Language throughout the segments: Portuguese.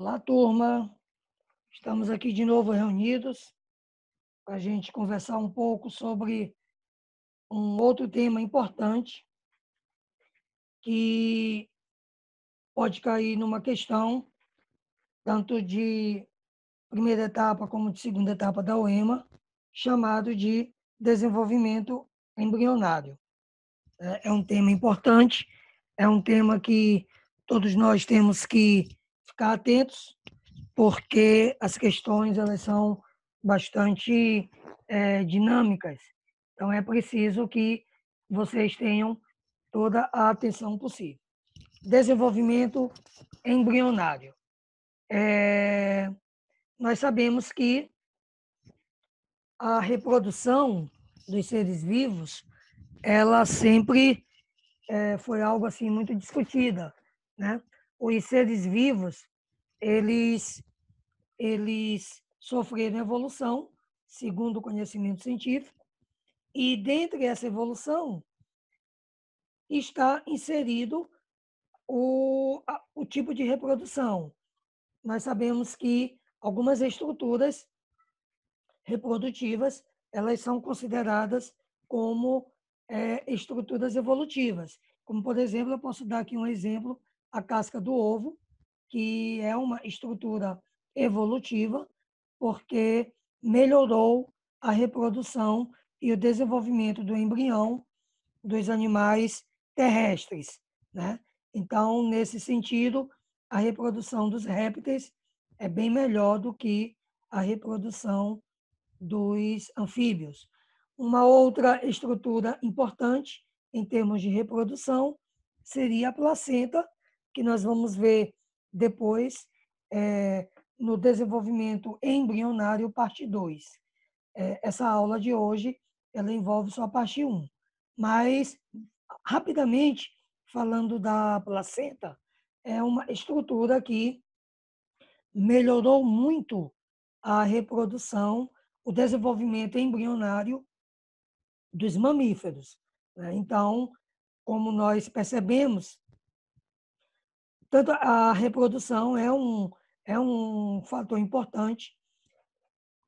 Olá, turma. Estamos aqui de novo reunidos para a gente conversar um pouco sobre um outro tema importante que pode cair numa questão tanto de primeira etapa como de segunda etapa da UEMA, chamado de desenvolvimento embrionário. É um tema importante, é um tema que todos nós temos que ficar atentos, porque as questões elas são bastante dinâmicas. Então, é preciso que vocês tenham toda a atenção possível. Desenvolvimento embrionário. Nós sabemos que a reprodução dos seres vivos, ela sempre foi algo assim muito discutida, né? Os seres vivos, eles sofreram evolução, segundo o conhecimento científico, e dentre essa evolução está inserido o tipo de reprodução. Nós sabemos que algumas estruturas reprodutivas elas são consideradas como estruturas evolutivas. Como, por exemplo, eu posso dar aqui um exemplo, a casca do ovo, que é uma estrutura evolutiva, porque melhorou a reprodução e o desenvolvimento do embrião dos animais terrestres, né? Então, nesse sentido, a reprodução dos répteis é bem melhor do que a reprodução dos anfíbios. Uma outra estrutura importante em termos de reprodução seria a placenta, que nós vamos ver depois no desenvolvimento embrionário, parte 2. Essa aula de hoje ela envolve só a parte 1. Mas, rapidamente, falando da placenta, é uma estrutura que melhorou muito a reprodução, o desenvolvimento embrionário dos mamíferos, né? Então, como nós percebemos, tanto a reprodução é um fator importante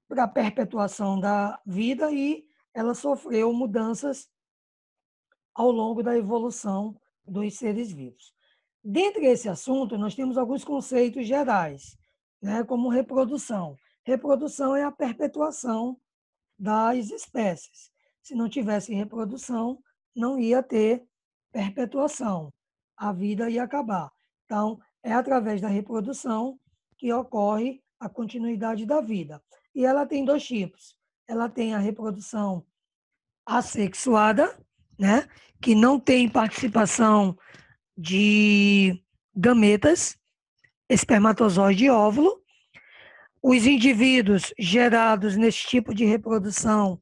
para a perpetuação da vida e ela sofreu mudanças ao longo da evolução dos seres vivos. Dentre esse assunto, nós temos alguns conceitos gerais, né, como reprodução. Reprodução é a perpetuação das espécies. Se não tivesse reprodução, não ia ter perpetuação. A vida ia acabar. Então, é através da reprodução que ocorre a continuidade da vida. E ela tem dois tipos. Ela tem a reprodução assexuada, né, que não tem participação de gametas, espermatozoide e óvulo. Os indivíduos gerados nesse tipo de reprodução,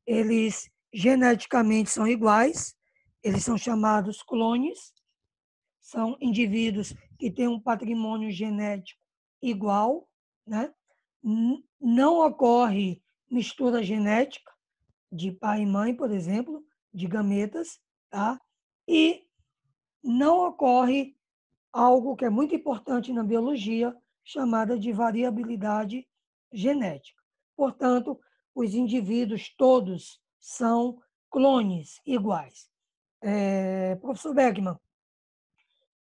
eles geneticamente são iguais, eles são chamados clones, são indivíduos que têm um patrimônio genético igual, né? Não ocorre mistura genética de pai e mãe, por exemplo, de gametas, tá? E não ocorre algo que é muito importante na biologia, chamada de variabilidade genética. Portanto, os indivíduos todos são clones iguais. Professor Beckman,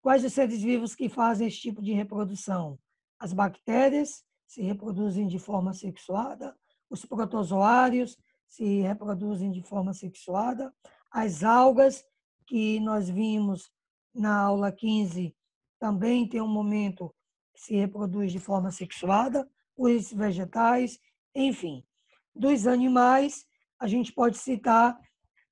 quais os seres vivos que fazem esse tipo de reprodução? As bactérias se reproduzem de forma sexuada, os protozoários se reproduzem de forma sexuada, as algas, que nós vimos na aula 15, também tem um momento que se reproduz de forma sexuada, os vegetais, enfim. Dos animais, a gente pode citar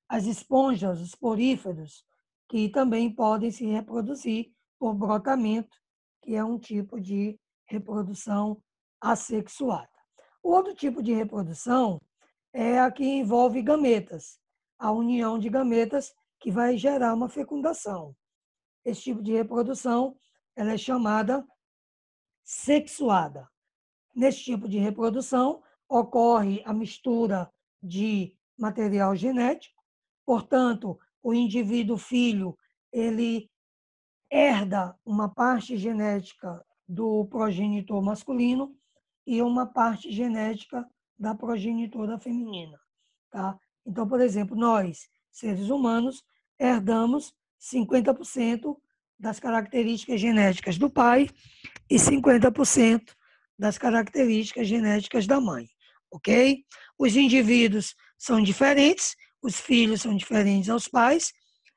as esponjas, os poríferos, que também podem se reproduzir por brotamento, que é um tipo de reprodução assexuada. O outro tipo de reprodução é a que envolve gametas, a união de gametas que vai gerar uma fecundação. Esse tipo de reprodução ela é chamada sexuada. Nesse tipo de reprodução, ocorre a mistura de material genético, portanto, o indivíduo filho ele herda uma parte genética do progenitor masculino e uma parte genética da progenitora feminina, tá? Então, por exemplo, nós, seres humanos, herdamos 50% das características genéticas do pai e 50% das características genéticas da mãe, ok? Os indivíduos são diferentes, os filhos são diferentes aos pais,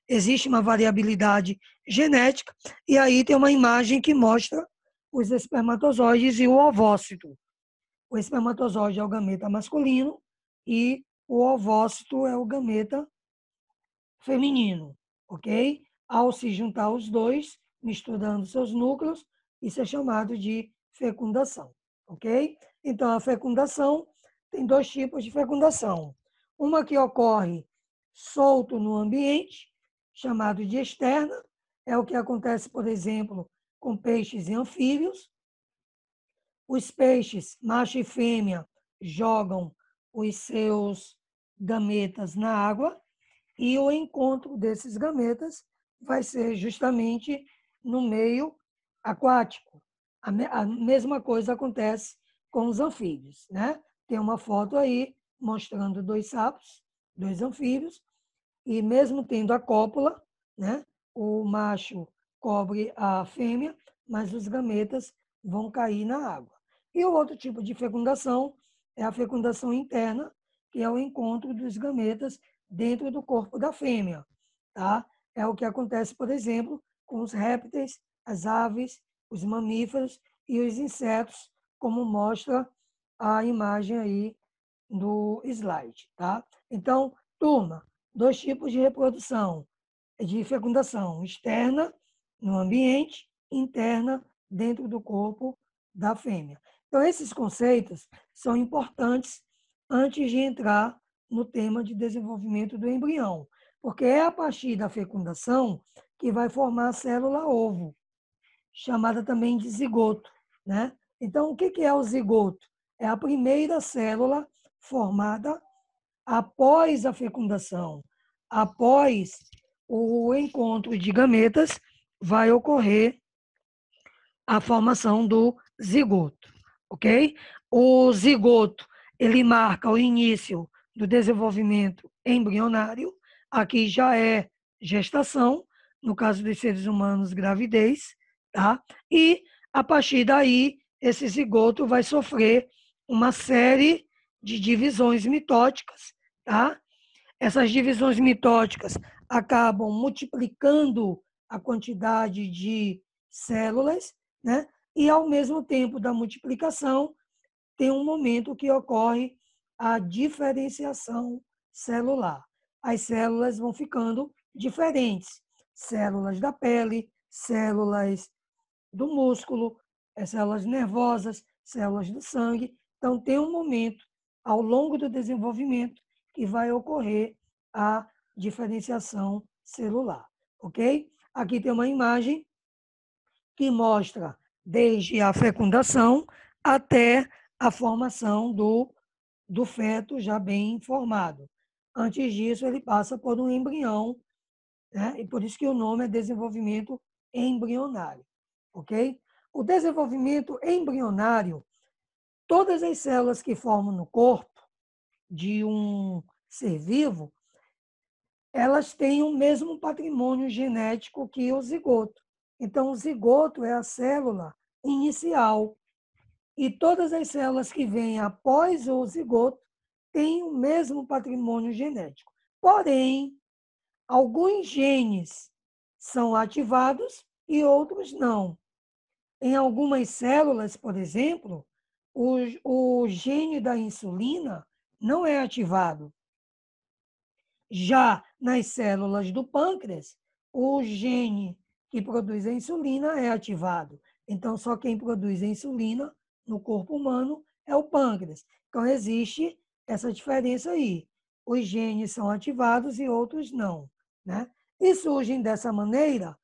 existe uma variabilidade genética, e aí tem uma imagem que mostra os espermatozoides e o ovócito. O espermatozoide é o gameta masculino e o ovócito é o gameta feminino, ok? Ao se juntar os dois, misturando seus núcleos, isso é chamado de fecundação, ok? Então, a fecundação tem dois tipos de fecundação. Uma que ocorre solto no ambiente, chamado de externa, é o que acontece, por exemplo, com peixes e anfíbios. Os peixes, macho e fêmea, jogam os seus gametas na água e o encontro desses gametas vai ser justamente no meio aquático. A mesma coisa acontece com os anfíbios, né? Tem uma foto aí mostrando dois sapos, dois anfíbios, e mesmo tendo a cópula, né? O macho cobre a fêmea, mas os gametas vão cair na água. E o outro tipo de fecundação é a fecundação interna, que é o encontro dos gametas dentro do corpo da fêmea, tá? É o que acontece, por exemplo, com os répteis, as aves, os mamíferos e os insetos, como mostra a imagem aí do slide, tá? Então, turma, dois tipos de reprodução, de fecundação, externa no ambiente, interna dentro do corpo da fêmea. Então, esses conceitos são importantes antes de entrar no tema de desenvolvimento do embrião, porque é a partir da fecundação que vai formar a célula ovo, chamada também de zigoto, né? Então, o que é o zigoto? É a primeira célula formada após a fecundação, após o encontro de gametas, vai ocorrer a formação do zigoto, ok? O zigoto, ele marca o início do desenvolvimento embrionário, aqui já é gestação, no caso dos seres humanos, gravidez, tá? E, a partir daí, esse zigoto vai sofrer uma série de divisões mitóticas, tá? Essas divisões mitóticas acabam multiplicando a quantidade de células, né? E, ao mesmo tempo da multiplicação, tem um momento que ocorre a diferenciação celular. As células vão ficando diferentes. Células da pele, células do músculo, células nervosas, células do sangue. Então, tem um momento, ao longo do desenvolvimento, que vai ocorrer a diferenciação celular, ok? Aqui tem uma imagem que mostra desde a fecundação até a formação do feto já bem formado. Antes disso, ele passa por um embrião, né? E por isso que o nome é desenvolvimento embrionário, ok? O desenvolvimento embrionário, todas as células que formam no corpo de um ser vivo, elas têm o mesmo patrimônio genético que o zigoto. Então, o zigoto é a célula inicial. E todas as células que vêm após o zigoto têm o mesmo patrimônio genético. Porém, alguns genes são ativados e outros não. Em algumas células, por exemplo, o gene da insulina não é ativado. Já nas células do pâncreas, o gene que produz a insulina é ativado. Então, só quem produz a insulina no corpo humano é o pâncreas. Então, existe essa diferença aí. Os genes são ativados e outros não, né? E surgem dessa maneira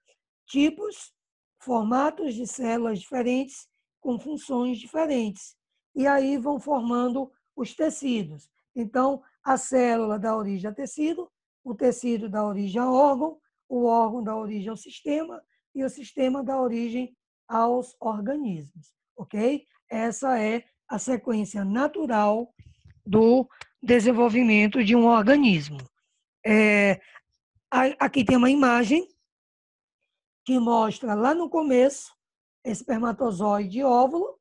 tipos, formatos de células diferentes com funções diferentes. E aí vão formando os tecidos. Então, a célula dá origem a tecido, o tecido dá origem a órgão, o órgão dá origem ao sistema e o sistema dá origem aos organismos, ok? Essa é a sequência natural do desenvolvimento de um organismo. Aqui tem uma imagem que mostra lá no começo espermatozoide e óvulo,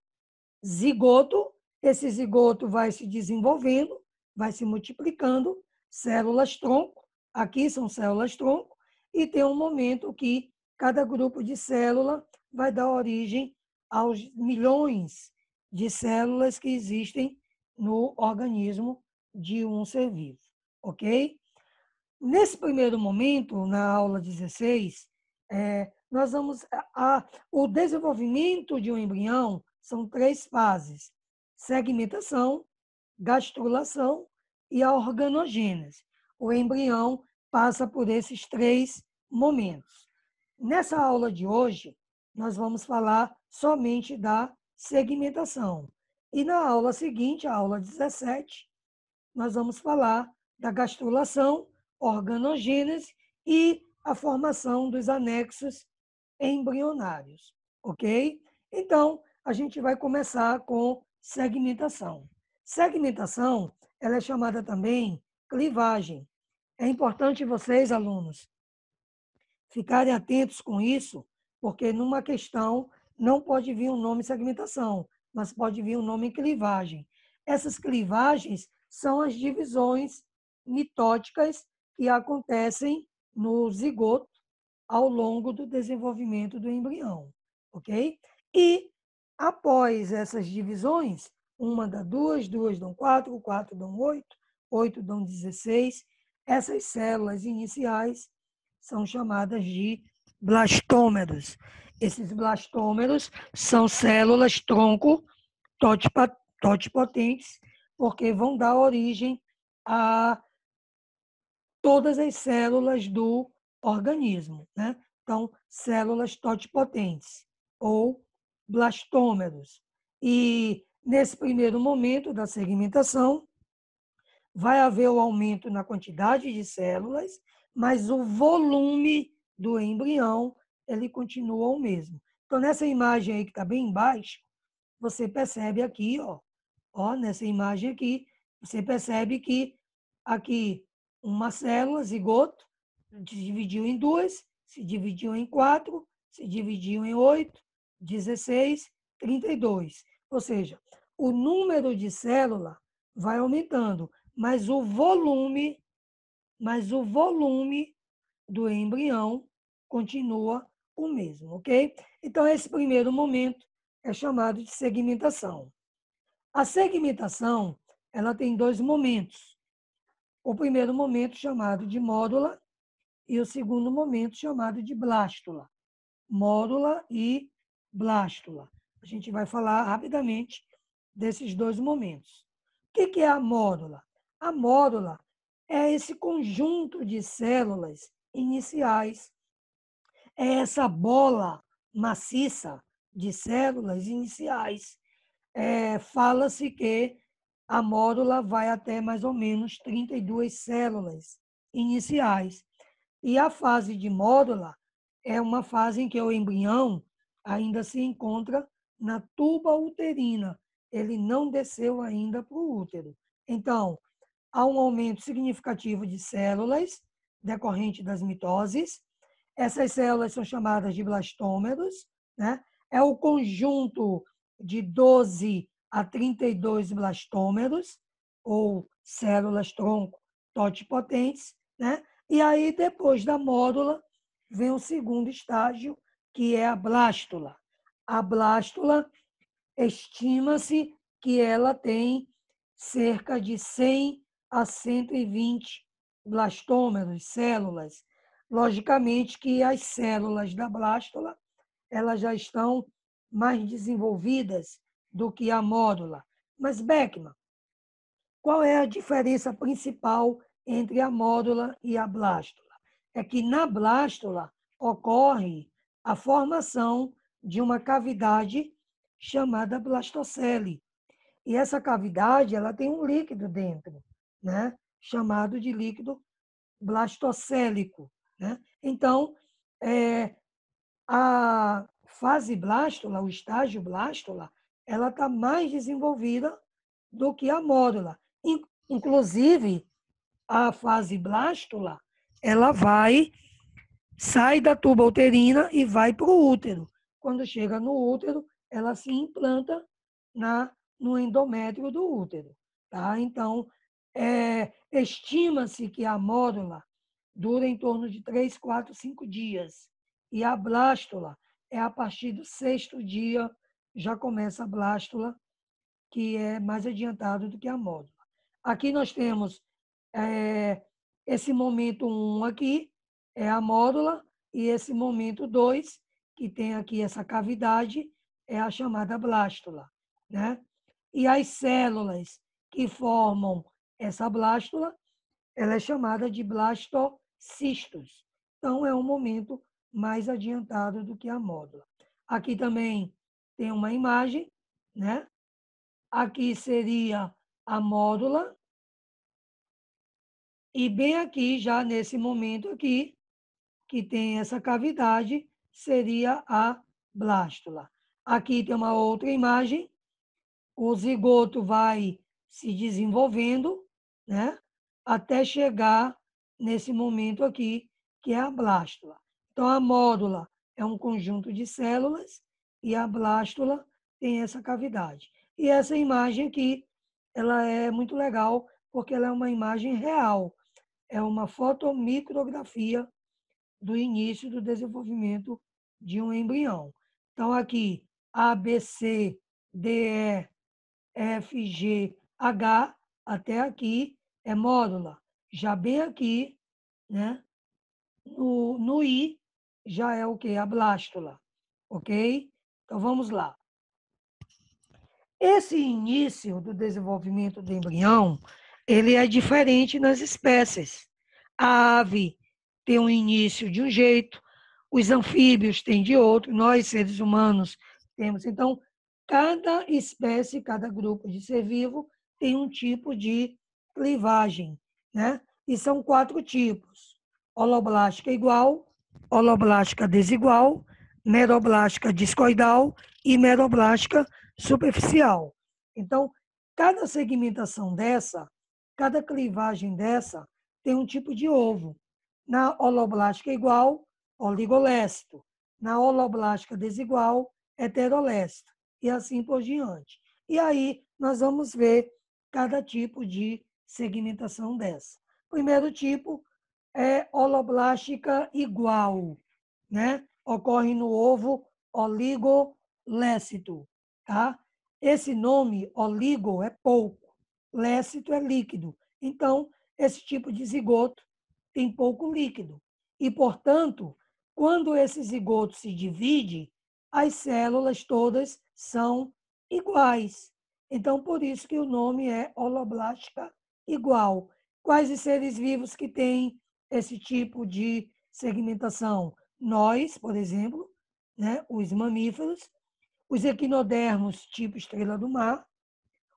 zigoto. Esse zigoto vai se desenvolvendo, vai se multiplicando, células-tronco. Aqui são células-tronco, e tem um momento que cada grupo de célula vai dar origem aos milhões de células que existem no organismo de um ser vivo, ok? Nesse primeiro momento, na aula 16, nós vamos. O desenvolvimento de um embrião são 3 fases: segmentação, gastrulação e a organogênese. O embrião passa por esses 3 momentos. Nessa aula de hoje, nós vamos falar somente da segmentação. E na aula seguinte, a aula 17, nós vamos falar da gastrulação, organogênese e a formação dos anexos embrionários, ok? Então, a gente vai começar com segmentação. Segmentação, ela é chamada também clivagem. É importante vocês, alunos, ficarem atentos com isso, porque numa questão não pode vir o nome segmentação, mas pode vir o nome clivagem. Essas clivagens são as divisões mitóticas que acontecem no zigoto ao longo do desenvolvimento do embrião, ok? E após essas divisões, uma dá 2, 2 dão 4, 4 dão 8, 8 dão 16. Essas células iniciais são chamadas de blastômeros. Esses blastômeros são células tronco totipotentes, porque vão dar origem a todas as células do organismo, né? Então, células totipotentes ou blastômeros. E nesse primeiro momento da segmentação, vai haver o aumento na quantidade de células, mas o volume do embrião ele continua o mesmo. Então, nessa imagem aí que está bem embaixo, você percebe aqui, nessa imagem aqui, você percebe que aqui uma célula, zigoto, se dividiu em 2, se dividiu em 4, se dividiu em 8, 16, 32. Ou seja, o número de célula vai aumentando, mas o volume do embrião continua o mesmo, ok? Então, esse primeiro momento é chamado de segmentação. A segmentação, ela tem 2 momentos. O primeiro momento chamado de módula e o segundo momento chamado de blástula. Módula e blástula. A gente vai falar rapidamente desses 2 momentos. O que é a módula? A módula é esse conjunto de células iniciais, é essa bola maciça de células iniciais. Fala-se que a módula vai até mais ou menos 32 células iniciais. E a fase de módula é uma fase em que o embrião ainda se encontra na tuba uterina. Ele não desceu ainda para o útero. Então, há um aumento significativo de células decorrente das mitoses. Essas células são chamadas de blastômeros, né? É o conjunto de 12 a 32 blastômeros, ou células-tronco totipotentes, né? E aí, depois da módula, vem o segundo estágio, que é a blástula. A blástula, estima-se que ela tem cerca de 100 a 120 blastômeros, células. Logicamente que as células da blástula elas já estão mais desenvolvidas do que a módula. Mas, Beckman, qual é a diferença principal entre a módula e a blástula? É que na blástula ocorre a formação de uma cavidade chamada blastocele. E essa cavidade ela tem um líquido dentro, né? Chamado de líquido blastocélico. Né? Então, a fase blástula, o estágio blástula, ela está mais desenvolvida do que a módula. Inclusive, a fase blástula, ela sai da tuba uterina e vai para o útero. Quando chega no útero, ela se implanta no endométrio do útero. Tá? Então, estima-se que a módula dura em torno de 3, 4, 5 dias. E a blástula é a partir do 6º dia, já começa a blástula, que é mais adiantado do que a módula. Aqui nós temos esse momento 1 aqui, é a módula, e esse momento 2, que tem aqui essa cavidade, é a chamada blástula. Né? E as células que formam essa blástula, ela é chamada de blastocistos. Então, é um momento mais adiantado do que a módula. Aqui também tem uma imagem, né? Aqui seria a módula. E bem aqui, já nesse momento aqui, que tem essa cavidade, seria a blástula. Aqui tem uma outra imagem. O zigoto vai se desenvolvendo, né? Até chegar nesse momento aqui, que é a blástula. Então, a módula é um conjunto de células e a blástula tem essa cavidade. E essa imagem aqui, ela é muito legal, porque ela é uma imagem real. É uma fotomicrografia do início do desenvolvimento de um embrião. Então, aqui, A, B, C, D, E, F, G, H, até aqui é módula. Já bem aqui, né, no I, já é o quê? A blástula. Ok? Então, vamos lá. Esse início do desenvolvimento do embrião, ele é diferente nas espécies. A ave tem um início de um jeito, os anfíbios têm de outro, nós, seres humanos, temos. Então, cada espécie, cada grupo de ser vivo tem um tipo de clivagem, né? E são 4 tipos: holoblástica igual, holoblástica desigual, meroblástica discoidal e meroblástica superficial. Então, cada segmentação dessa, cada clivagem dessa, tem um tipo de ovo. Na holoblástica igual, oligolécito. Na holoblástica desigual, heterolécito. E assim por diante. E aí, nós vamos ver cada tipo de segmentação dessa. Primeiro tipo é holoblástica igual, né? Ocorre no ovo oligolécito, tá? Esse nome, oligo, é pouco, lécito é líquido. Então, esse tipo de zigoto tem pouco líquido. E, portanto, quando esse zigoto se divide, as células todas são iguais. Então, por isso que o nome é holoblástica igual. Quais os seres vivos que têm esse tipo de segmentação? Nós, por exemplo, né, os mamíferos, os equinodermos, tipo estrela do mar,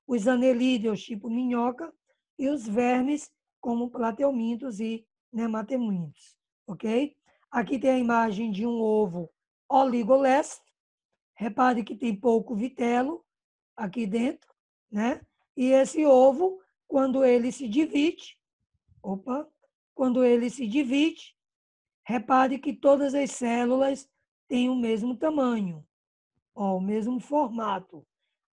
os anelídeos, tipo minhoca, e os vermes, como plateumintos e nematemintos, ok? Aqui tem a imagem de um ovo oligolécito. Repare que tem pouco vitelo aqui dentro, né? E esse ovo, quando ele se divide, repare que todas as células têm o mesmo tamanho, ó, o mesmo formato.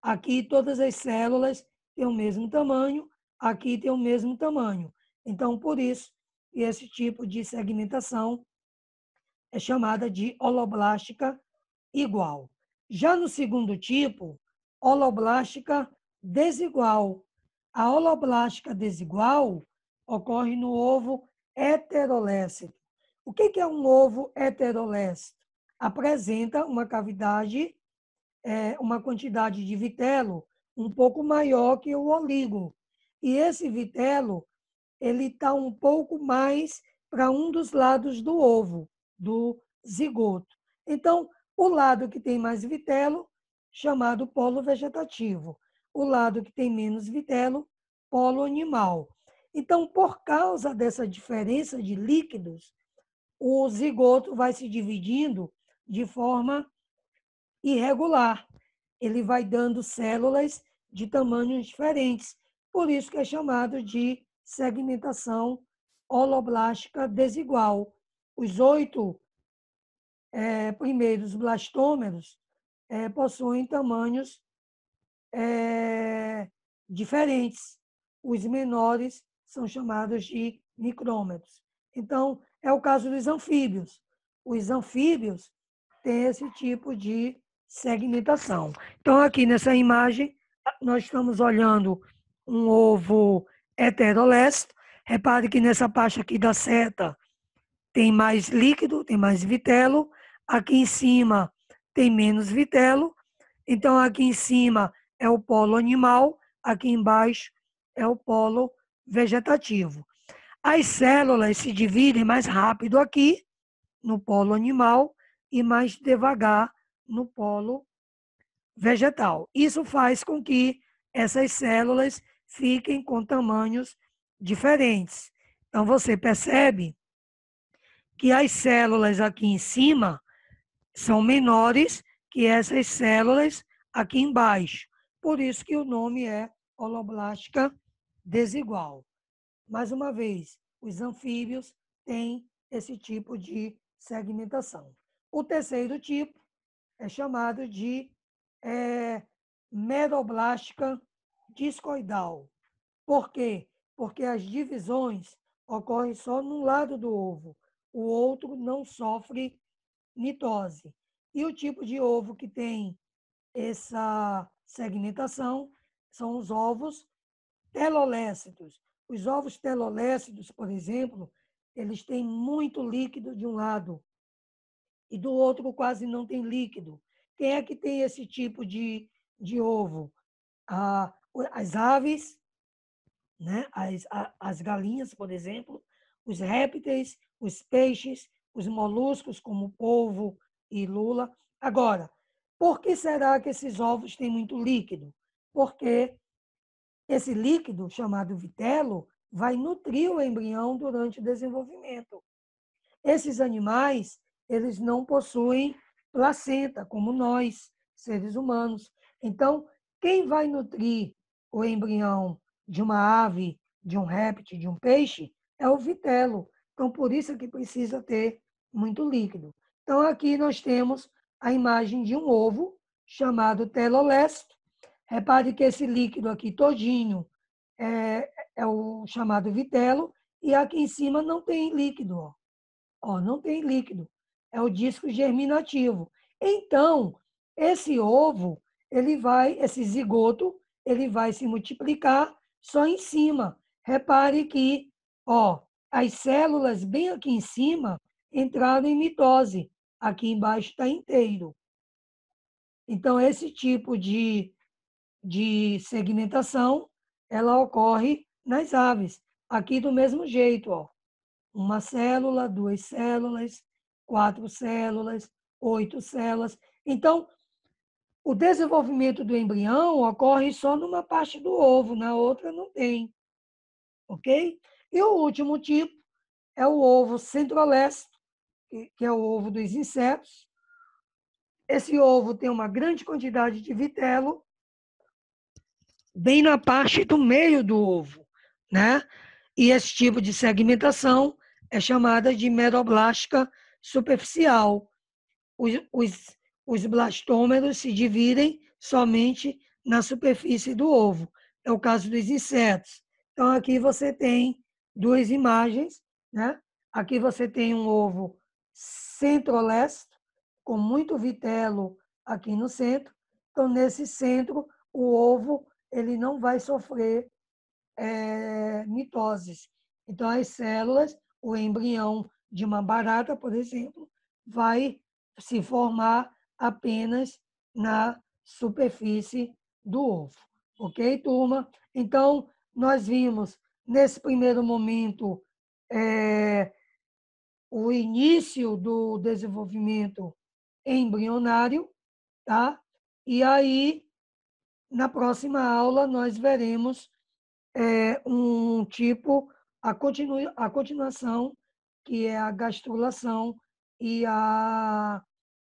Aqui todas as células têm o mesmo tamanho, aqui tem o mesmo tamanho. Então, por isso, esse tipo de segmentação é chamada de holoblástica igual. Já no segundo tipo, holoblástica desigual. A holoblástica desigual ocorre no ovo heterolécito. O que é um ovo heterolécito? Apresenta uma cavidade, uma quantidade de vitelo um pouco maior que o oligo. E esse vitelo, ele está um pouco mais para um dos lados do ovo, do zigoto. Então, o lado que tem mais vitelo, chamado polo vegetativo. O lado que tem menos vitelo, polo animal. Então, por causa dessa diferença de líquidos, o zigoto vai se dividindo de forma irregular. Ele vai dando células de tamanhos diferentes. Por isso que é chamado de segmentação holoblástica desigual. Os 8 primeiros blastômeros possuem tamanhos diferentes. Os menores são chamados de micrômetros. Então, é o caso dos anfíbios. Os anfíbios têm esse tipo de segmentação. Então, aqui nessa imagem, nós estamos olhando um ovo heterolécito. Repare que nessa parte aqui da seta tem mais líquido, tem mais vitelo. Aqui em cima tem menos vitelo. Então, aqui em cima é o polo animal, aqui embaixo é o polo vegetativo. As células se dividem mais rápido aqui, no polo animal, e mais devagar no polo vegetal. Isso faz com que essas células fiquem com tamanhos diferentes. Então, você percebe que as células aqui em cima são menores que essas células aqui embaixo. Por isso que o nome é holoblástica desigual. Mais uma vez, os anfíbios têm esse tipo de segmentação. O terceiro tipo é chamado de meroblástica discoidal. Por quê? Porque as divisões ocorrem só num lado do ovo. O outro não sofre mitose. E o tipo de ovo que tem essa segmentação são os ovos telolécitos. Os ovos telolécitos, por exemplo, eles têm muito líquido de um lado e do outro quase não tem líquido. Quem é que tem esse tipo de ovo? As aves, né? As galinhas, por exemplo, os répteis, os peixes, os moluscos, como polvo e lula. Agora, por que será que esses ovos têm muito líquido? Porque esse líquido, chamado vitelo, vai nutrir o embrião durante o desenvolvimento. Esses animais, eles não possuem placenta, como nós, seres humanos. Então, quem vai nutrir o embrião de uma ave, de um réptil, de um peixe, é o vitelo. Então, por isso é que precisa ter muito líquido. Então, aqui nós temos a imagem de um ovo chamado telolécito. Repare que esse líquido aqui todinho é o chamado vitelo, e aqui em cima não tem líquido, ó. Ó, não tem líquido. É o disco germinativo. Então, esse ovo, esse zigoto, ele vai se multiplicar só em cima. Repare que, ó, as células bem aqui em cima entraram em mitose. Aqui embaixo está inteiro. Então, esse tipo de segmentação, ela ocorre nas aves. Aqui do mesmo jeito, ó. Uma célula, 2 células, 4 células, 8 células. Então, o desenvolvimento do embrião ocorre só numa parte do ovo, na outra não tem. Ok? E o último tipo é o ovo centrolécito, que é o ovo dos insetos. Esse ovo tem uma grande quantidade de vitelo, bem na parte do meio do ovo, né? E esse tipo de segmentação é chamada de meroblástica superficial. Os blastômeros se dividem somente na superfície do ovo. É o caso dos insetos. Então, aqui você tem duas imagens, né? Aqui você tem um ovo centrolécito, com muito vitelo aqui no centro. Então, nesse centro, o ovo ele não vai sofrer mitoses. Então, as células, o embrião de uma barata, por exemplo, vai se formar apenas na superfície do ovo. Ok, turma? Então, nós vimos, nesse primeiro momento, o início do desenvolvimento embrionário, tá? E aí, na próxima aula, nós veremos um tipo, a continuação, que é a gastrulação e a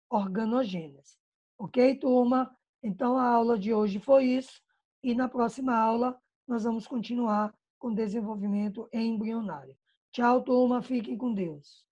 organogênese. Ok, turma? Então, a aula de hoje foi isso. E na próxima aula, nós vamos continuar com desenvolvimento embrionário. Tchau, turma. Fiquem com Deus.